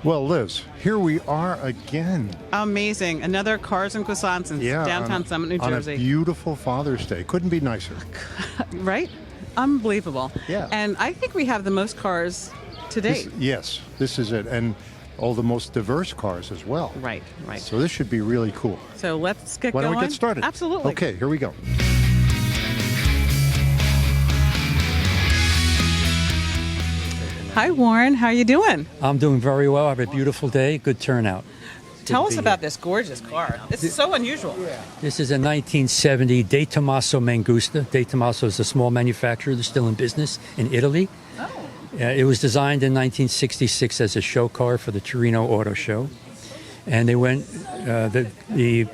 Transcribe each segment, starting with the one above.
Well, Liz, here we are again. Amazing. Another Cars and Croissants in downtown Summit, New Jersey. On a beautiful Father's Day. Couldn't be nicer. Right? Unbelievable. Yeah. And I think we have the most cars to date. Yes, this is it. And all the most diverse cars as well. Right. So this should be really cool. So let's get Why going. don't we get started? Absolutely. Okay, here we go. Hi, Warren. How are you doing? I'm doing very well. I have a beautiful day. Good turnout. Tell us about this gorgeous car. This is so unusual. This is a 1970 De Tomaso Mangusta. De Tomaso is a small manufacturer. They're still in business in Italy. Oh. It was designed in 1966 as a show car for the Torino Auto Show. And they went, the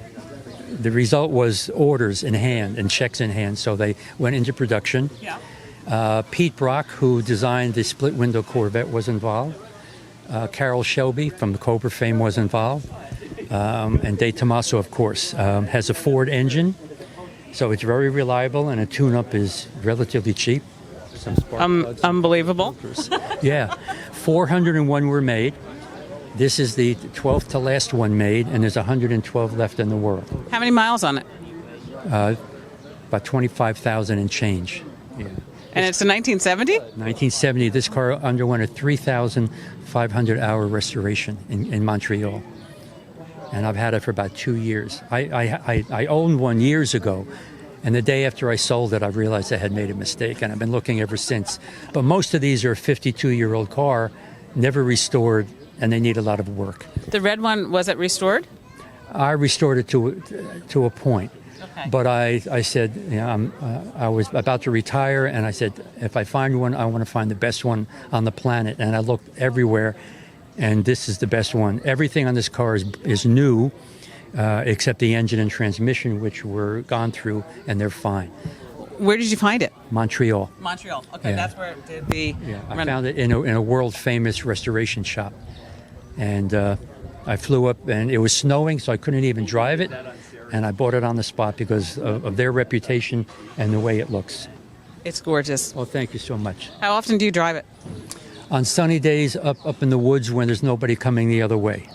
result was orders in hand and checks in hand. So they went into production. Yeah. Pete Brock, who designed the split window Corvette, was involved. Carroll Shelby from the Cobra fame was involved. And De Tomaso, of course, has a Ford engine. So it's very reliable, and a tune-up is relatively cheap. Some spark plugs. Unbelievable. Yeah. 401 were made. This is the 12th to last one made, and there's 112 left in the world. How many miles on it? About 25,000 and change. Yeah. And it's a 1970? 1970, this car underwent a 3,500-hour restoration in Montreal. And I've had it for about 2 years. I owned one years ago, and the day after I sold it, I realized I had made a mistake, and I've been looking ever since. But most of these are a 52-year-old car, never restored, and they need a lot of work. The red one, was it restored? I restored it to a point. Okay. But I said, you know, I was about to retire, and I said, if I find one, I want to find the best one on the planet. And I looked everywhere, and this is the best one. Everything on this car is new, except the engine and transmission, which were gone through, and they're fine. Where did you find it? Montreal. Montreal. Okay, Yeah. that's where it did the... Yeah, I found it in a world-famous restoration shop. And I flew up, and it was snowing, so I couldn't even drive it. And I bought it on the spot because of their reputation and the way it looks. It's gorgeous. Well, thank you so much. How often do you drive it? On sunny days, up in the woods when there's nobody coming the other way.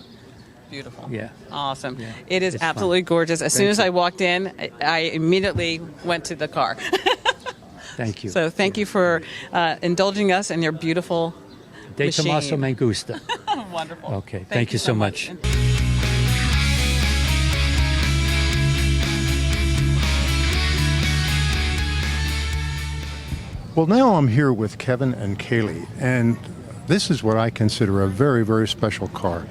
Beautiful. Yeah. Awesome. Yeah. It is It's absolutely fun. gorgeous. As soon Thank as you. I walked in, I immediately went to the car. Thank you. So thank you for indulging us in your beautiful De machine. Tomaso Mangusta. Wonderful. Okay, thank you so much. Well, now I'm here with Kevin and Kaylee, and this is what I consider a very, very special car.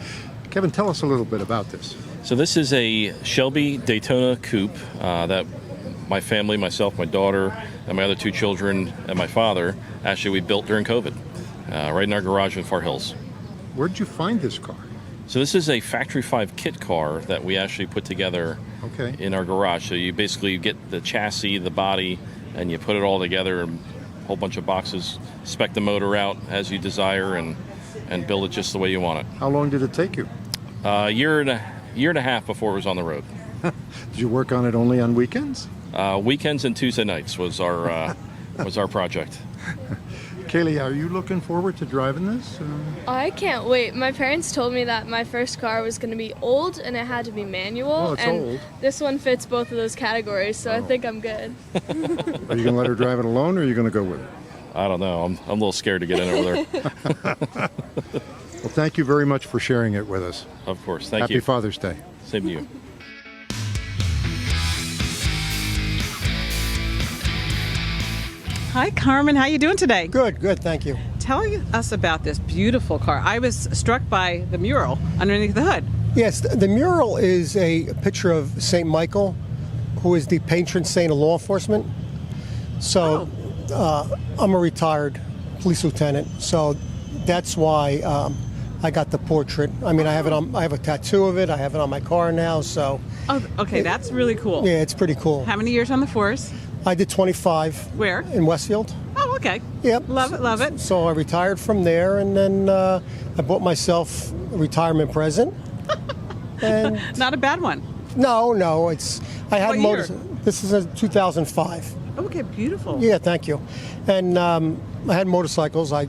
Kevin, tell us a little bit about this. So this is a Shelby Daytona Coupe that my family, myself, my daughter, and my other two children, and my father, actually we built during COVID, right in our garage in Far Hills. Where did you find this car? So this is a Factory 5 kit car that we actually put together in our garage. So you basically get the chassis, the body, and you put it all together in a whole bunch of boxes, spec the motor out as you desire, and build it just the way you want it. How long did it take you? A year and a half before it was on the road. Did you work on it only on weekends? Weekends and Tuesday nights was our project. Kaylee, are you looking forward to driving this? I can't wait. My parents told me that my first car was going to be old and it had to be manual. Well, it's and old. This one fits both of those categories, so I think I'm good. Are you going to let her drive it alone, or are you going to go with her? I don't know. I'm a little scared to get in it with her. Well, thank you very much for sharing it with us. Of course. Thank Happy you. Father's Day. Same to you. Hi, Carmen. How you doing today? Good, thank you. Tell us about this beautiful car. I was struck by the mural underneath the hood. Yes, the mural is a picture of St. Michael, who is the patron saint of law enforcement. So I'm a retired police lieutenant, so that's why I got the portrait. I mean, I have a tattoo of it. I have it on my car now, so. Oh, okay. That's really cool. Yeah, it's pretty cool. How many years on the force? I did 25. Where? In Westfield. Oh, okay. Yep. Love it, love it. So I retired from there, and then I bought myself a retirement present. And Not a bad one. no, I had What year? This is a 2005. Okay, beautiful. Yeah, thank you. And I had motorcycles. I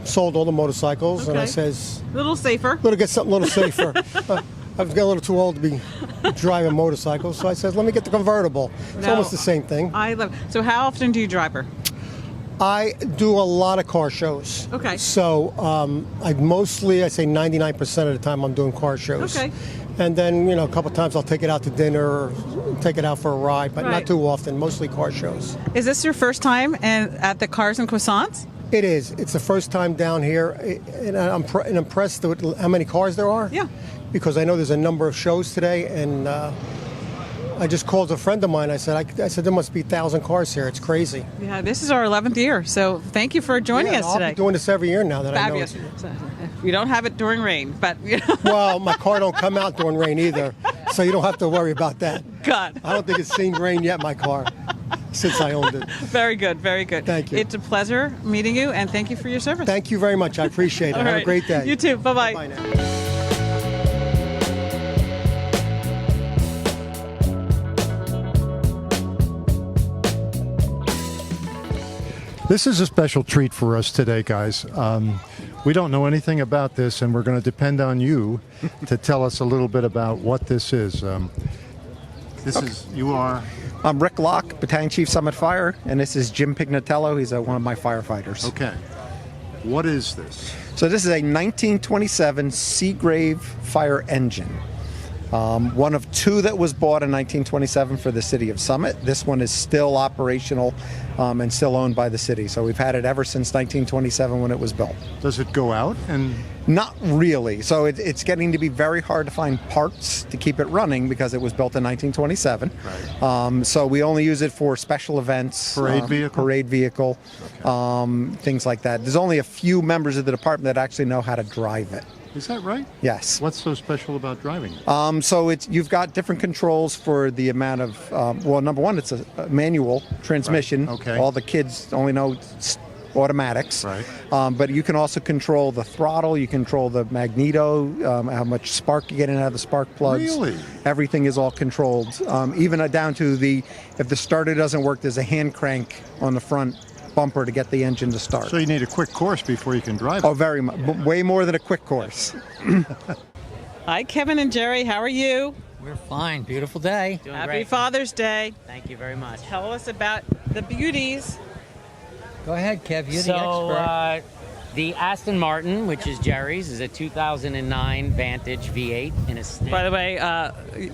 sold all the motorcycles, and I Okay. says, A little safer. "Let me get something a little safer." I've got a little too old to be driving motorcycles, so I said, "Let me get the convertible." It's No. almost the same thing. I love. So how often do you drive her? I do a lot of car shows. Okay. So I say 99% of the time I'm doing car shows. Okay. And then, a couple times I'll take it out to dinner or take it out for a ride, but Right. not too often, mostly car shows. Is this your first time at the Cars and Croissants? It is. It's the first time down here, and I'm impressed with how many cars there are. Yeah. Because I know there's a number of shows today, and I just called a friend of mine. I said there must be 1,000 cars here. It's crazy. Yeah, this is our 11th year, so thank you for joining Yeah, us I'll today. be doing this every year now that Fabulous. I know. So, you don't have it during rain, but Well, my car don't come out during rain either, so you don't have to worry about that. God. I don't think it's seen rain yet, my car, since I owned it. Very good, very good. Thank you. It's a pleasure meeting you, and thank you for your service. Thank you very much. I appreciate it. All Have right. a great day. You too. Bye-bye. Bye now. This is a special treat for us today, guys. We don't know anything about this, and we're going to depend on you to tell us a little bit about what this is. You are... I'm Rick Locke, Battalion Chief Summit Fire, and this is Jim Pignatello. He's one of my firefighters. Okay. What is this? So this is a 1927 Seagrave fire engine. One of two that was bought in 1927 for the city of Summit. This one is still operational and still owned by the city. So we've had it ever since 1927 when it was built. Does it go out? And Not really. So it's getting to be very hard to find parts to keep it running because it was built in 1927. Right. So we only use it for special events. Parade vehicle? Parade vehicle, things like that. There's only a few members of the department that actually know how to drive it. Is that right? Yes. What's so special about driving it? So you've got different controls for the amount of, number one, it's a manual transmission. Right. Okay. All the kids only know automatics. Right. But you can also control the throttle, you control the magneto, how much spark you get in and out of the spark plugs. Really? Everything is all controlled. Even down to if the starter doesn't work, there's a hand crank on the front bumper to get the engine to start. So you need a quick course before you can drive it. Oh, very much. Way more than a quick course. Hi, Kevin and Jerry. How are you? We're fine. Beautiful day. Doing Happy great. Father's Day. Thank you very much. Tell us about the beauties. Go ahead, Kev. You're the expert. The Aston Martin, which is Jerry's, is a 2009 Vantage V8 in a stick. By the way,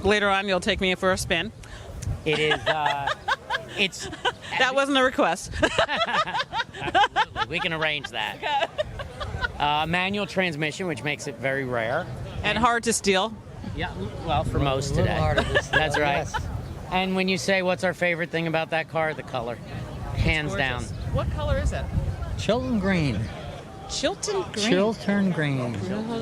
later on you'll take me for a spin. It is. It's. That wasn't a request. Absolutely. We can arrange that. Manual transmission, which makes it very rare. And hard to steal. Yeah. Well, for most A little today. harder to steal, That's right. yes. And when you say what's our favorite thing about that car, the color, hands down. Gorgeous. What color is it? Chilton Green. Chilton green. Chiltern Green.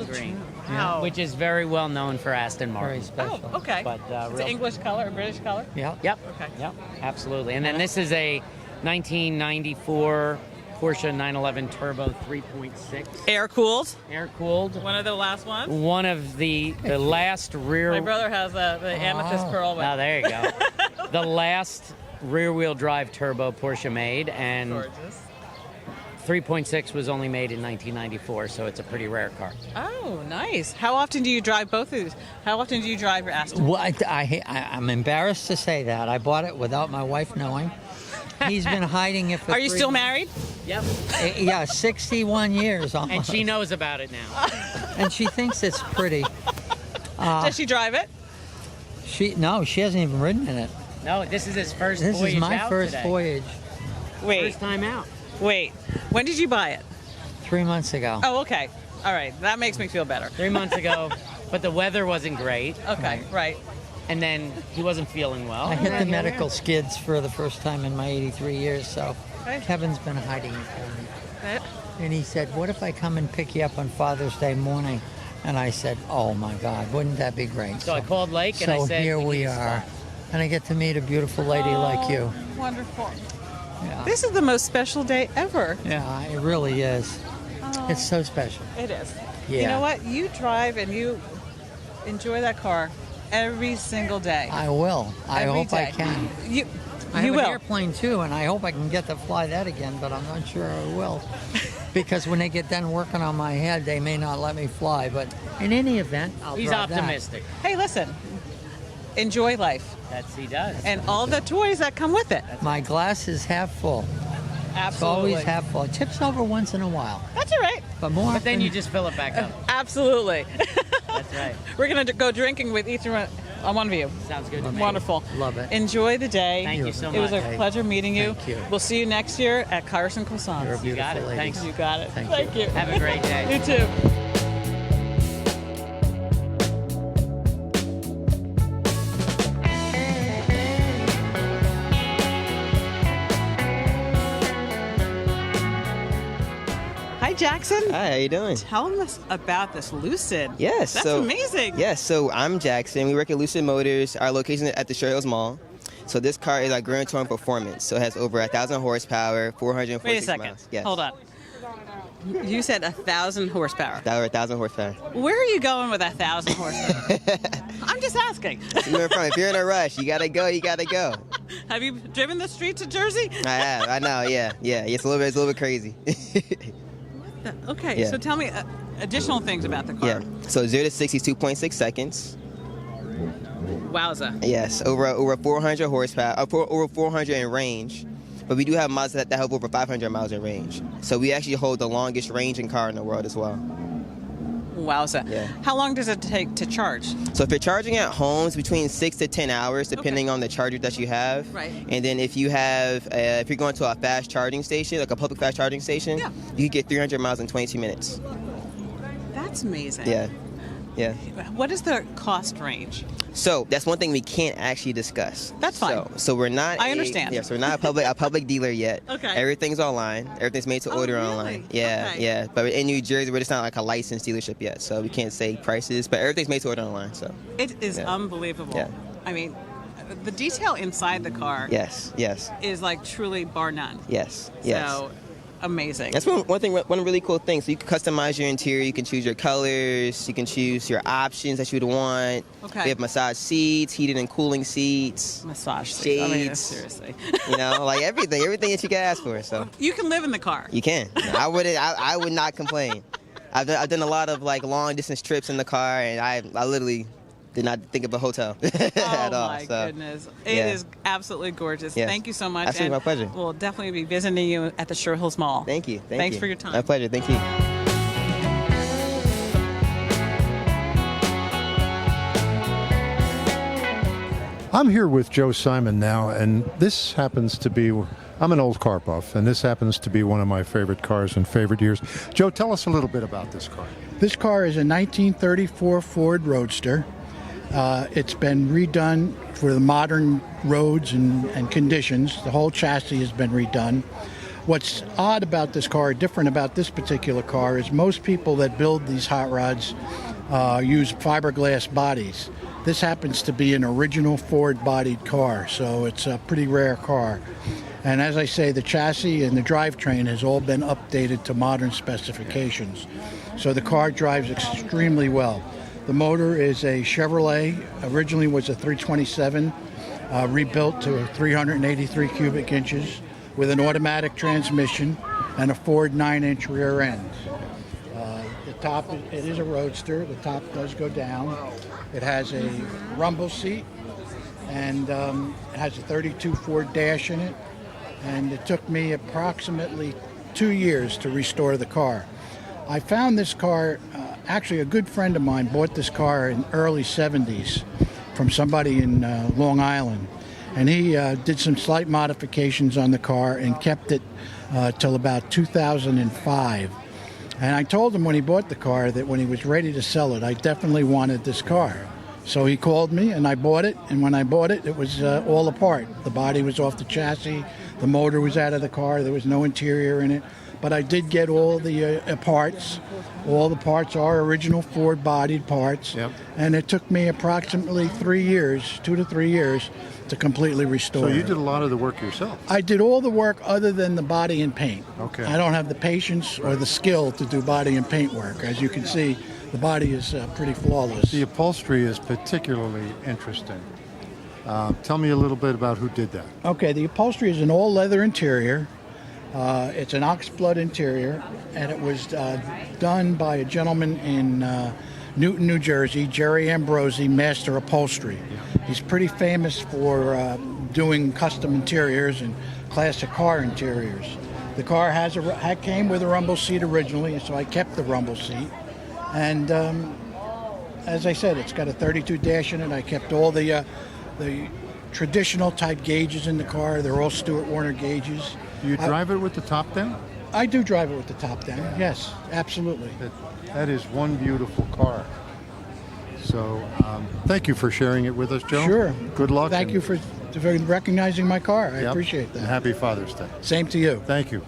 Green. Wow. Which is very well known for Aston Very Martin. special. Oh, okay. But, it's real- an English color, a British color. Yeah. Yep. Okay. Yep. Absolutely. And then this is a 1994 Porsche 911 Turbo 3.6 Air cooled. air cooled. One of the last ones. One of the last rear. My brother has the amethyst pearl one. Oh, there you go. The last rear-wheel drive turbo Porsche made, and Gorgeous. 3.6 was only made in 1994, so it's a pretty rare car. Oh, nice. How often do you drive both of these? How often do you drive your Aston? Well, I'm embarrassed to say that. I bought it without my wife knowing. He's been hiding it for Are you 3 still married? Yep. Yeah, 61 years almost. And she knows about it now. And she thinks it's pretty. Does she drive it? No, she hasn't even ridden in it. No, this is his first This voyage is my out first today. voyage Wait, First time out. wait. When did you buy it? 3 months ago. Oh, okay. All right. That makes me feel better. 3 months ago, but the weather wasn't great, Okay, right. and then he wasn't feeling well. I hit the And here we medical are. skids for the first time in my 83 years, so Okay. Kevin's been hiding it for me. Eh, And he said, what if I come and pick you up on Father's Day morning? And I said, oh my God, wouldn't that be great? So I called Lake and I So said, here we need a are. spot. And I get to meet a beautiful lady like you. Wonderful. Yeah. This is the most special day ever. Yeah, it really is. It's so special. It is. Yeah. You know what? You drive and you enjoy that car every single day. I will. I Every hope I day. can. You, I you have will. an airplane too, and I hope I can get to fly that again, but I'm not sure I will. because when they get done working on my head, they may not let me fly. But in any event, I'll He's drive that. optimistic. Hey, listen, enjoy life He does. and all the toys that come with it. My glass is half full. It's Absolutely. always half full. It tips over once in a while, That's all right. but more. But then often- you just fill it back up. Absolutely. That's right. We're going to go drinking with each one of you. Sounds good to me. Wonderful. Love it. Enjoy the day. Thank you so much. It was a Hey, pleasure meeting you. thank you. We'll see you next year at Carson Croissants. You're a You got beautiful it. lady. Thanks. You got it. Thank you. Have a great day. You too. Hi, Jackson. Hi, how you doing? Tell us about this Lucid. Yes, That's so amazing. Yes, so I'm Jackson. We work at Lucid Motors. Our location is at the Sherrills Mall. So this car is our Grand Touring Performance. So it has over 1,000 horsepower, 446 Wait a second. miles. Yes. Hold on. You said 1,000 horsepower. Over 1,000 horsepower. Where are you going with 1,000 horsepower? I'm just asking. If you're in a rush, you gotta go. You gotta go. Have you driven the streets of Jersey? I have. I know. Yeah. It's a little bit crazy. Okay, Yeah. so tell me additional things about the car. Yeah. So 0 to 60 is 2.6 seconds. Wowza. Yes. Over 400 horsepower. Over 400 in range. But we do have models that have over 500 miles in range. So we actually hold the longest ranging car in the world as well. Wowza. Yeah. How long does it take to charge? So if you're charging at home, it's between 6 to 10 hours, depending on the charger that you have. Right. And then if you have, if you're going to a fast charging station, like a public fast charging station, Yeah. you can get 300 miles in 22 minutes. That's amazing. Yeah. What is the cost range? So that's one thing we can't actually discuss. That's fine. So we're not. I understand. Yes, we're not a public dealer yet. Okay. Everything's online. Everything's made to Oh, order really? online. Yeah, Okay. yeah. But in New Jersey, we're just not like a licensed dealership yet, so we can't say prices. But everything's made to order online. So. It is Yeah. unbelievable. Yeah. I mean, the detail inside the car Yes. is like truly bar none. Yes. So amazing. That's one really cool thing. So you can customize your interior. You can choose your colors. You can choose your options that you would want. Okay. We have massage seats, heated and cooling seats, Massage seat. I mean, shades. seriously. Like everything that you can ask for. So You can live in the car. you can. I would not complain. I've done a lot of like long distance trips in the car, and I literally did not think of a hotel at all. Oh my So, goodness. It yeah. is absolutely gorgeous. Yes. Thank you so much. Absolutely, and my pleasure. We'll definitely be visiting you at the Sherrill Hills Mall. Thank you. Thanks for your time. My pleasure. Thank you. I'm here with Joe Simon now, and this happens to be, I'm an old car buff, and this happens to be one of my favorite cars and favorite years. Joe, tell us a little bit about this car. This car is a 1934 Ford Roadster. It's been redone for the modern roads and conditions. The whole chassis has been redone. What's odd about this car, different about this particular car, is most people that build these hot rods use fiberglass bodies. This happens to be an original Ford-bodied car, so it's a pretty rare car. And as I say, the chassis and the drivetrain has all been updated to modern specifications. So the car drives extremely well. The motor is a Chevrolet, originally was a 327, rebuilt to 383 cubic inches with an automatic transmission and a Ford 9-inch rear end. The top, it is a Roadster. The top does go down. It has a rumble seat, and it has a 32 Ford dash in it. And it took me approximately 2 years to restore the car. I found this car, actually a good friend of mine bought this car in early 70s from somebody in Long Island. And he did some slight modifications on the car and kept it till about 2005. And I told him when he bought the car that when he was ready to sell it, I definitely wanted this car. So he called me and I bought it. And when I bought it, it was all apart. The body was off the chassis. The motor was out of the car. There was no interior in it. But I did get all the parts. All the parts are original Ford-bodied parts. Yep. And it took me approximately 3 years, 2 to 3 years, to completely restore So you it. did a lot of the work yourself. I did all the work other than the body and paint. Okay. I don't have the patience or the skill to do body and paint work. As you can see, the body is pretty flawless. The upholstery is particularly interesting. Tell me a little bit about who did that. Okay, the upholstery is an all-leather interior. It's an oxblood interior, and it was done by a gentleman in Newton, New Jersey, Jerry Ambrosi, Master Upholstery. He's pretty famous for doing custom interiors and classic car interiors. The car came with a rumble seat originally, so I kept the rumble seat. And as I said, it's got a 32 dash in it. I kept all the traditional type gauges in the car. They're all Stewart Warner gauges. Do you drive it with the top down? I do drive it with the top down. Yes, absolutely. That is one beautiful car. So thank you for sharing it with us, Joe. Sure. Good luck. Thank you for recognizing my car. I Yep. appreciate that. And happy Father's Day. Same to you. Thank you.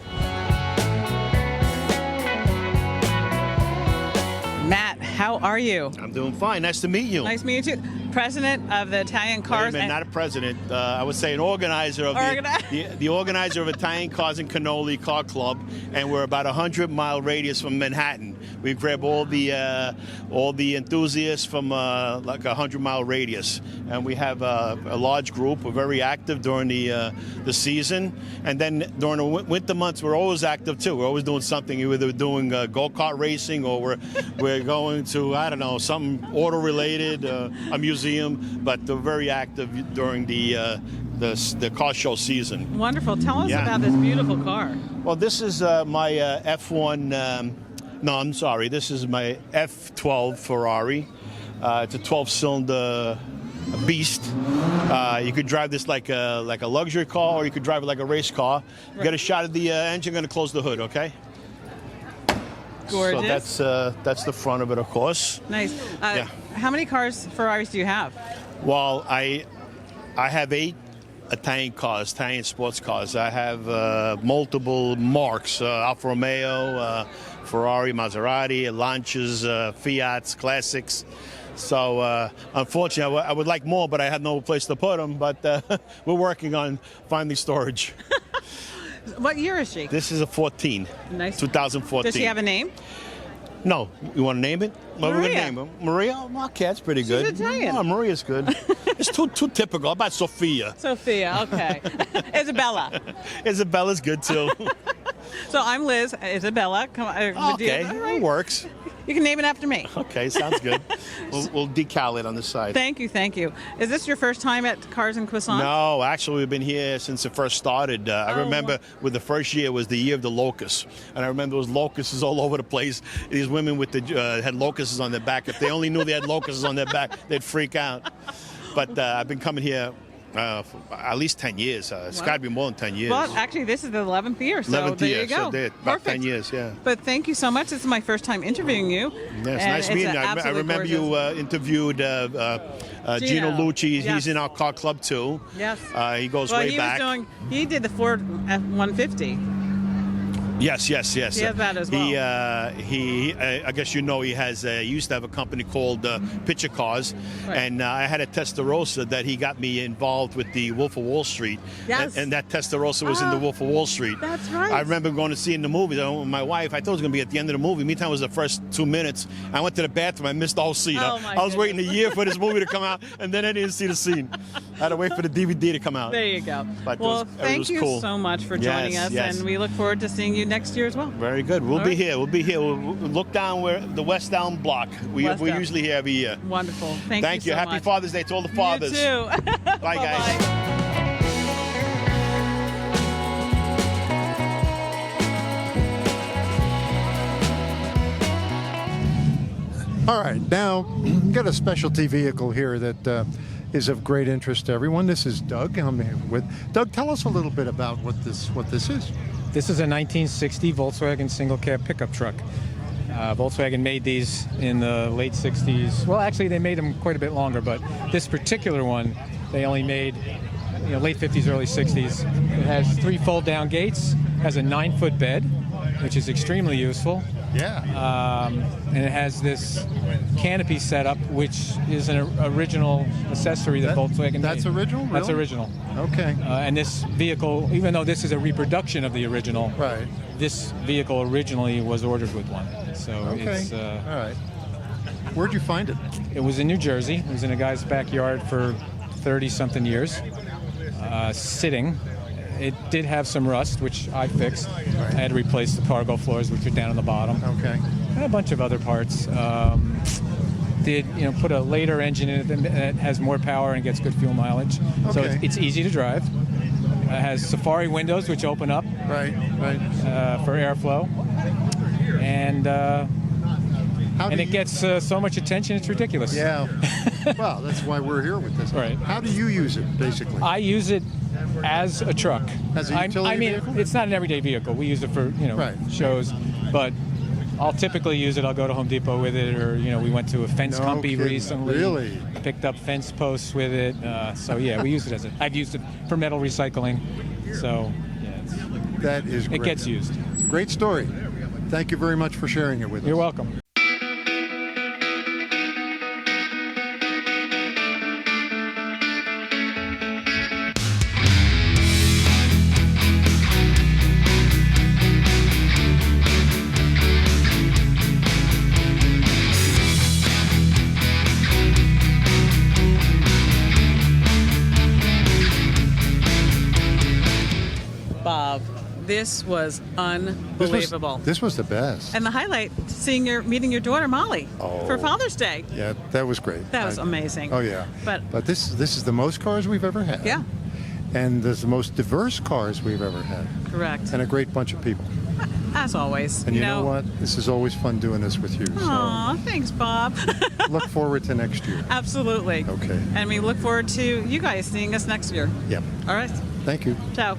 Matt, how are you? I'm doing fine. Nice to meet you. Nice to meet you too. President of the Italian Wait a Cars. minute, not a president. I would say an organizer of the organizer of Italian Cars and Cannoli Car Club, and we're about 100-mile radius from Manhattan. We grab all the enthusiasts from like a 100-mile radius, and we have a large group. We're very active during the season, and then during the winter months, we're always active too. We're always doing something. Either doing go-kart racing, or we're going to, I don't know, something auto-related, a museum. But they're very active during the car show season. Wonderful. Tell us about this beautiful car. Well, this is my F1. No, I'm sorry. This is my F12 Ferrari. It's a 12-cylinder beast. You could drive this like a luxury car, or you could drive it like a race car. Right. Get a shot of the engine. I'm going to close the hood, okay? Gorgeous. So that's the front of it, of course. Nice. How many Ferraris do you have? Well, I have 8 Italian sports cars. I have multiple marques: Alfa Romeo, Ferrari, Maserati, Lancias, Fiats, Classics. So unfortunately, I would like more, but I had no place to put them. But we're working on finding storage. What year is she? This is a 14. Nice. 2014. Does she have a name? No. You want to name it? What are we going to Maria. name her? Maria? Oh, okay, that's pretty good. She's Italian. Oh, Maria's good. It's too typical. How about Sophia? Sophia, okay. Isabella. Isabella's good, too. So I'm Liz. Isabella. Come on. Okay, it works. You can name it after me. Okay, sounds good. We'll decal it on the side. Thank you, thank you. Is this your first time at Cars and Croissants? No, actually, we've been here since it first started. I remember with the first year was the year of the locusts, and I remember there was locusts all over the place. These women with had locusts on their back. If they only knew they had locusts on their back, they'd freak out. But I've been coming here for at least 10 years. It's got to be more than 10 years. Well, actually, this is the 11th year, so 11th there year, you go. So about 10 years, yeah. But thank you so much. This is my first time interviewing you. Yes, nice meeting you. I remember you interviewed Gino Lucci. Yes. He's in our car club, too. Yes. He goes way back. He did the Ford F-150. Yes. He has that as well. I guess you know he used to have a company called Picture Cars, right. And I had a Testarossa that he got me involved with the Wolf of Wall Street. Yes. And that Testarossa was in the Wolf of Wall Street. That's right. I remember going to see it in the movie with my wife. I thought it was going to be at the end of the movie. Meantime, it was the first 2 minutes. I went to the bathroom. I missed the whole scene. I was waiting a year for this movie to come out, and then I didn't see the scene. I had to wait for the DVD to come out. There you go. But thank you cool. so much for joining us, yes. and we look forward to seeing you next year as well. Very good. We'll be here. We'll be here. We'll look down the West Elm block. We're usually here every year. Wonderful. Thank you so Happy much. Father's Day to all the fathers. You too. Bye, guys. All right, now got a specialty vehicle here that is of great interest to everyone. This is Doug. I'm here with Doug. Tell us a little bit about what this is. This is a 1960 Volkswagen single cab pickup truck. Volkswagen made these in the late 60s. Well, actually, they made them quite a bit longer, but this particular one, they only made late 50s, early 60s. It has 3 fold-down gates, has a 9-foot bed, which is extremely useful. Yeah. And it has this canopy setup, which is an original accessory that Volkswagen made. That's original? That's really? original. Okay. And this vehicle, even though this is a reproduction of the original, right, this vehicle originally was ordered with one. So it's... all right. Where'd you find it? It was in New Jersey. It was in a guy's backyard for 30-something years, sitting. It did have some rust, which I fixed. I had to replace the cargo floors, which are down on the bottom. Okay. And a bunch of other parts. Did put a later engine in it that has more power and gets good fuel mileage. So Okay. it's easy to drive. It has Safari windows, which open up Right. for airflow. And it gets so much attention, it's ridiculous. Yeah. Well, that's why we're here with this. Right. How do you use it, basically? I use it as a truck. As a utility vehicle? It's not an everyday vehicle. We use it for Right. shows, but I'll typically use it. I'll go to Home Depot with it, or we went to a fence No company kidding. recently. Really? Picked up fence posts with it. So yeah, we use it I've used it for metal recycling. So yeah, That is great. it gets used. Great story. Thank you very much for sharing it with us. You're welcome. Bob, this was unbelievable. This was the best. And the highlight, meeting your daughter Molly for Father's Day. Yeah, that was great. That was amazing. Oh yeah. But this is the most cars we've ever had. Yeah. And there's the most diverse cars we've ever had. Correct. And a great bunch of people. As always. And you know what? This is always fun doing this with you. Aw, thanks, Bob. So look forward to next year. Absolutely. Okay. And we look forward to you guys seeing us next year. Yep. All right. Thank you. Ciao.